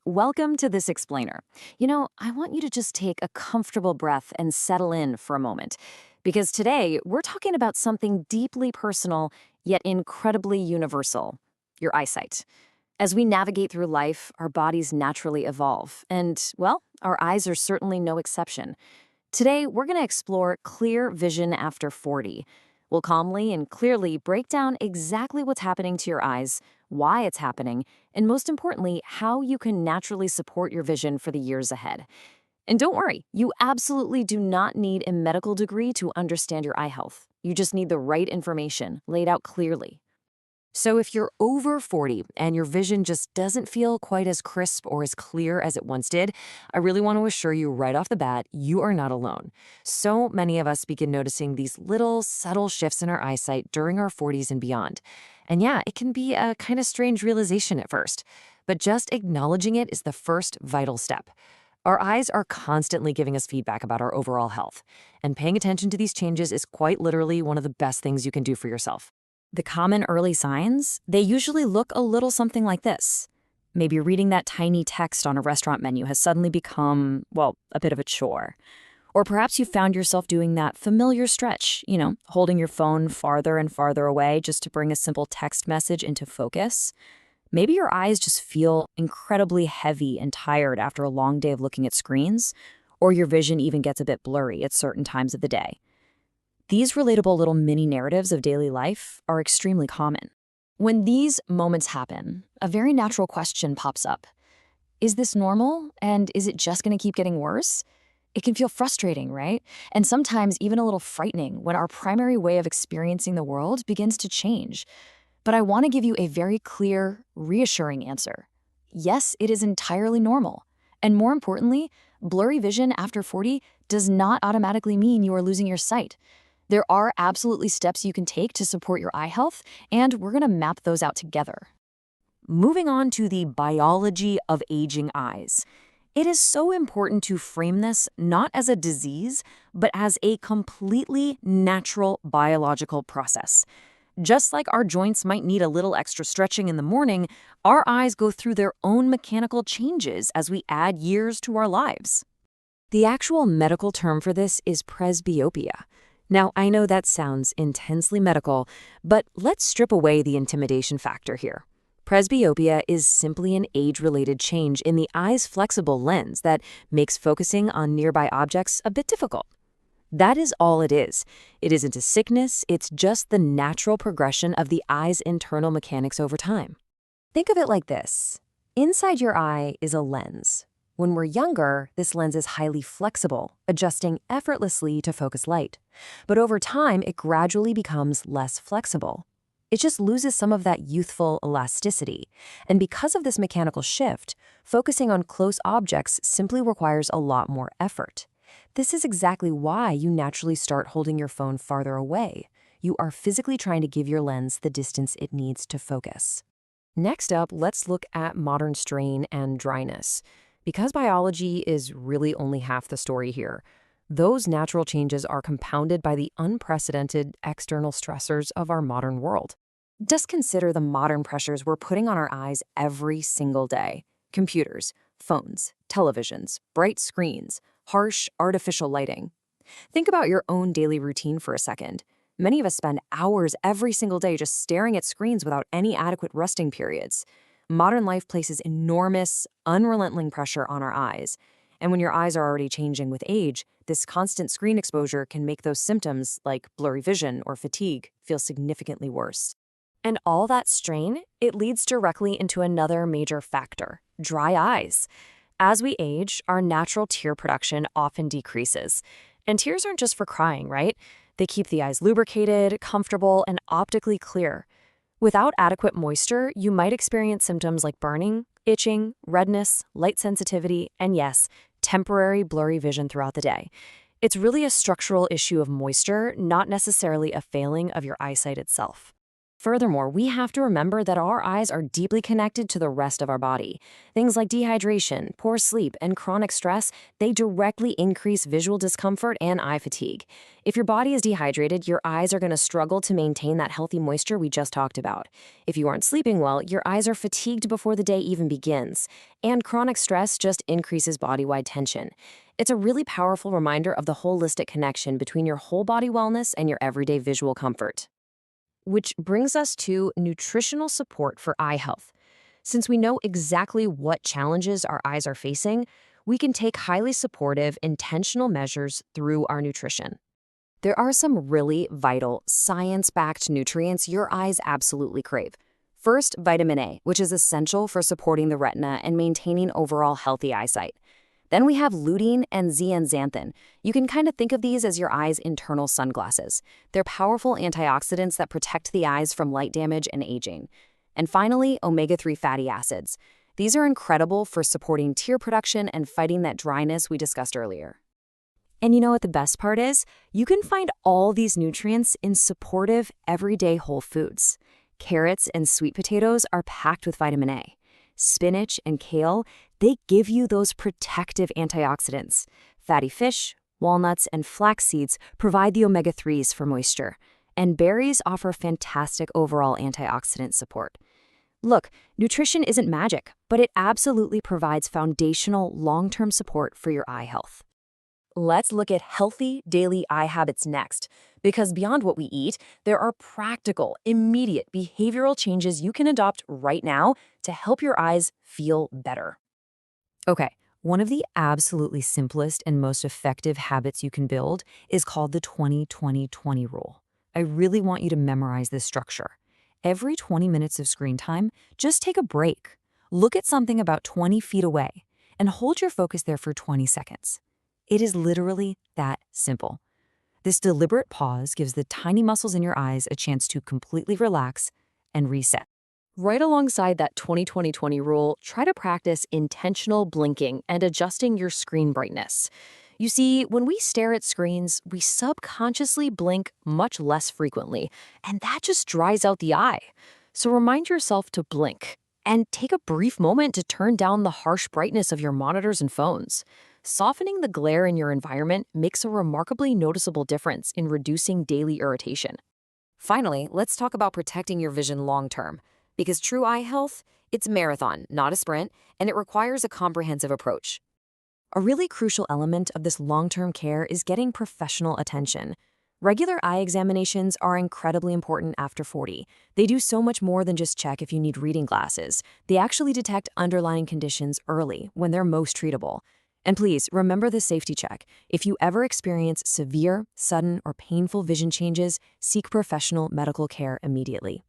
Welcome to This Explainer. I want you to just take a comfortable breath and settle in for a moment. Because today, we're talking about something deeply personal, yet incredibly universal: your eyesight. As we navigate through life, our bodies naturally evolve. And, well, our eyes are certainly no exception. Today, we're going to explore clear vision after 40. We'll calmly and clearly break down exactly what's happening to your eyes, why it's happening, and most importantly, how you can naturally support your vision for the years ahead. And don't worry, you absolutely do not need a medical degree to understand your eye health. You just need the right information laid out clearly. So if you're over 40 and your vision just doesn't feel quite as crisp or as clear as it once did, I really want to assure you right off the bat, you are not alone. So many of us begin noticing these little subtle shifts in our eyesight during our 40s and beyond. And yeah, it can be a kind of strange realization at first, but just acknowledging it is the first vital step. Our eyes are constantly giving us feedback about our overall health, and paying attention to these changes is quite literally one of the best things you can do for yourself. The common early signs, they usually look a little something like this. Maybe reading that tiny text on a restaurant menu has suddenly become, well, a bit of a chore. Or perhaps you found yourself doing that familiar stretch, holding your phone farther and farther away just to bring a simple text message into focus. Maybe your eyes just feel incredibly heavy and tired after a long day of looking at screens, or your vision even gets a bit blurry at certain times of the day. These relatable little mini narratives of daily life are extremely common. When these moments happen, a very natural question pops up. Is this normal? And is it just going to keep getting worse? It can feel frustrating, right? And sometimes even a little frightening when our primary way of experiencing the world begins to change. But I want to give you a very clear, reassuring answer. Yes, it is entirely normal. And more importantly, blurry vision after 40 does not automatically mean you are losing your sight. There are absolutely steps you can take to support your eye health, and we're going to map those out together. Moving on to the biology of aging eyes. It is so important to frame this not as a disease, but as a completely natural biological process. Just like our joints might need a little extra stretching in the morning, our eyes go through their own mechanical changes as we add years to our lives. The actual medical term for this is presbyopia. Now, I know that sounds intensely medical, but let's strip away the intimidation factor here. Presbyopia is simply an age-related change in the eye's flexible lens that makes focusing on nearby objects a bit difficult. That is all it is. It isn't a sickness, it's just the natural progression of the eye's internal mechanics over time. Think of it like this. Inside your eye is a lens. When we're younger, this lens is highly flexible, adjusting effortlessly to focus light. But over time, it gradually becomes less flexible. It just loses some of that youthful elasticity. And because of this mechanical shift, focusing on close objects simply requires a lot more effort. This is exactly why you naturally start holding your phone farther away. You are physically trying to give your lens the distance it needs to focus. Next up, let's look at modern strain and dryness. Because biology is really only half the story here, those natural changes are compounded by the unprecedented external stressors of our modern world. Just consider the modern pressures we're putting on our eyes every single day. Computers, phones, televisions, bright screens, harsh artificial lighting. Think about your own daily routine for a second. Many of us spend hours every single day just staring at screens without any adequate resting periods. Modern life places enormous, unrelenting pressure on our eyes. And when your eyes are already changing with age, this constant screen exposure can make those symptoms, like blurry vision or fatigue, feel significantly worse. And all that strain, it leads directly into another major factor: dry eyes. As we age, our natural tear production often decreases. And tears aren't just for crying, right? They keep the eyes lubricated, comfortable, and optically clear. Without adequate moisture, you might experience symptoms like burning, itching, redness, light sensitivity, and yes, temporary blurry vision throughout the day. It's really a structural issue of moisture, not necessarily a failing of your eyesight itself. Furthermore, we have to remember that our eyes are deeply connected to the rest of our body. Things like dehydration, poor sleep, and chronic stress, they directly increase visual discomfort and eye fatigue. If your body is dehydrated, your eyes are going to struggle to maintain that healthy moisture we just talked about. If you aren't sleeping well, your eyes are fatigued before the day even begins. And chronic stress just increases body-wide tension. It's a really powerful reminder of the holistic connection between your whole body wellness and your everyday visual comfort. Which brings us to nutritional support for eye health. Since we know exactly what challenges our eyes are facing, we can take highly supportive, intentional measures through our nutrition. There are some really vital, science-backed nutrients your eyes absolutely crave. First, vitamin A, which is essential for supporting the retina and maintaining overall healthy eyesight. Then we have lutein and zeaxanthin. You can kind of think of these as your eye's internal sunglasses. They're powerful antioxidants that protect the eyes from light damage and aging. And finally, omega-3 fatty acids. These are incredible for supporting tear production and fighting that dryness we discussed earlier. And you know what the best part is? You can find all these nutrients in supportive, everyday whole foods. Carrots and sweet potatoes are packed with vitamin A. Spinach and kale, they give you those protective antioxidants. Fatty fish, walnuts, and flax seeds provide the omega-3s for moisture. And berries offer fantastic overall antioxidant support. Look, nutrition isn't magic, but it absolutely provides foundational, long-term support for your eye health. Let's look at healthy daily eye habits next, because beyond what we eat, there are practical, immediate behavioral changes you can adopt right now to help your eyes feel better. Okay, one of the absolutely simplest and most effective habits you can build is called the 20-20-20 rule. I really want you to memorize this structure. Every 20 minutes of screen time, just take a break. Look at something about 20 feet away and hold your focus there for 20 seconds. It is literally that simple. This deliberate pause gives the tiny muscles in your eyes a chance to completely relax and reset. Right alongside that 20-20-20 rule, try to practice intentional blinking and adjusting your screen brightness. You see, when we stare at screens, we subconsciously blink much less frequently, and that just dries out the eye. So remind yourself to blink and take a brief moment to turn down the harsh brightness of your monitors and phones. Softening the glare in your environment makes a remarkably noticeable difference in reducing daily irritation. Finally, let's talk about protecting your vision long-term. Because true eye health, it's a marathon, not a sprint, and it requires a comprehensive approach. A really crucial element of this long-term care is getting professional attention. Regular eye examinations are incredibly important after 40. They do so much more than just check if you need reading glasses. They actually detect underlying conditions early when they're most treatable. And please, remember the safety check. If you ever experience severe, sudden, or painful vision changes, seek professional medical care immediately.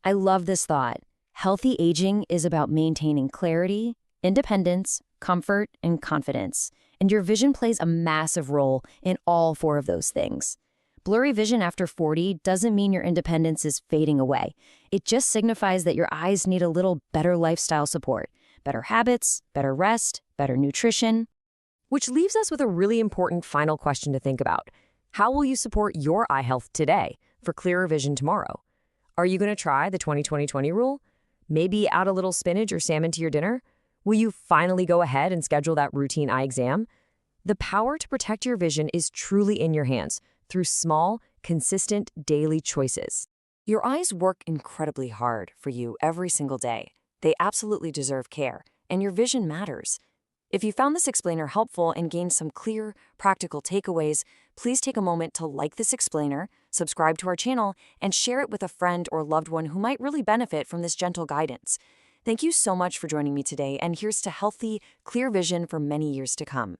I love this thought. Healthy aging is about maintaining clarity, independence, comfort, and confidence. And your vision plays a massive role in all four of those things. Blurry vision after 40 doesn't mean your independence is fading away. It just signifies that your eyes need a little better lifestyle support, better habits, better rest, better nutrition. Which leaves us with a really important final question to think about. How will you support your eye health today for clearer vision tomorrow? Are you going to try the 20-20-20 rule? Maybe add a little spinach or salmon to your dinner? Will you finally go ahead and schedule that routine eye exam? The power to protect your vision is truly in your hands through small, consistent daily choices. Your eyes work incredibly hard for you every single day. They absolutely deserve care, and your vision matters. If you found this explainer helpful and gained some clear, practical takeaways, please take a moment to like this explainer, subscribe to our channel, and share it with a friend or loved one who might really benefit from this gentle guidance. Thank you so much for joining me today, and here's to healthy, clear vision for many years to come.